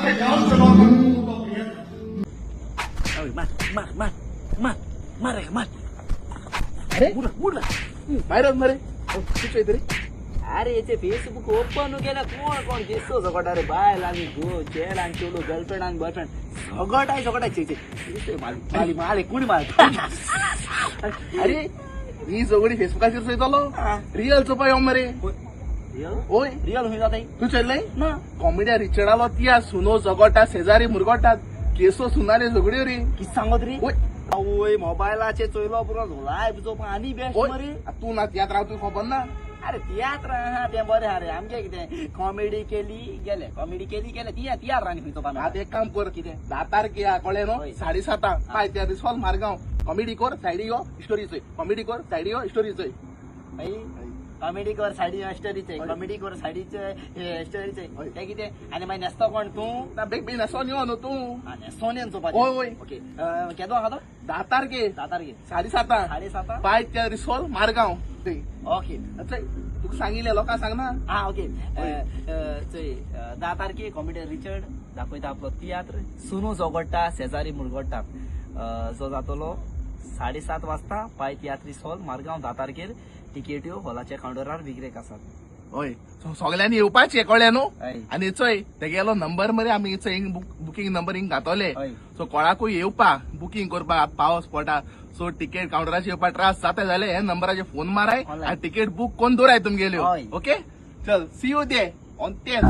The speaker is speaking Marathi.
ते जाऊन चलो अरे बाहेर मरे कुठे तरी अरे याचे फेसबुक ओपन केला कोण कोण केसो सगट अरे बायल आणि गो चेड आणि चेडू गर्लफ्रेंड आणि बॉयफ्रेंड सगट आहे माली माले कुणी माल अरे ही जोगडी फेसबुकाचेर चयतलो रियल चोपाय मरे ओय रियल हुई जाता तू चल्लय ना कॉमेडिया रिचर्डालो तिया सुनो जगोटा शेजारी मुरगोटात केसो सुनारे झगड्यो रे किस सांगत रे ओय आवय मोबायलाचे चोयलो पुरो लायव्ह जो आनी बेस्ट ओय मरे तू ना तियात राव तू खबर ना अरे तियात्र हा ते बरे अरे आमगे कितें कॉमेडी केली गेले तियात्र राणी हुई तो आता एक काम कर कितें 10 तारखेक कळ्ळें न्हू 7:30 पाय त्या रिसॉल मारगांव कॉमेडी कर सायडी यो स्टोरी चोय कॉमेडी कर सायडी यो स्टोरी चोय कॉमेडी कर साडी स्टोरीचे कॉमेडी कर साडीचे स्टोरीचे ते कितें आनी मागीर नेस्तो कोण तूं ना बेग बेग नसो न्यू न्हू तू सोन्यान चोपाचें ओय ओय ओके केदो आहा तो 10 तारखेक 10 तारखेक 7:30 7:30 पाय त्या रिसॉल मारगांव ते ओके तुका सांगिल्लें लोकांक सांग ना हा ओके चोय 10 तारखेक कॉमेडी रिचर्ड दाखयता आपलो तियात्र सुनो जोगोडटा शेजारी मुरगोडटा जो जातलो 7:30 वाजता पाय तियात्री हॉल मारगांव 10 तारखेर तिकेट्यो हॉलाच्या काउंटरार विक्रेक आसात होय सगळ्यांनी येवपाचें कळ्ळें न्हू हय आनी चोय तेगेलो नंबर मरे आमी चोय बुकींग नंबर हिंग घातले हय सो कोणाकूय येवपा बुकींग करपाक पावस पडटा सो टिकेट काउंटराचेर येवपा त्रास जाता जाल्यार हे नंबराचेर फोन माराय आनी टिकेट बूक कोन्न दवराय तुमगेल्यो हय. ओके चल सी यू दे ऑन तेच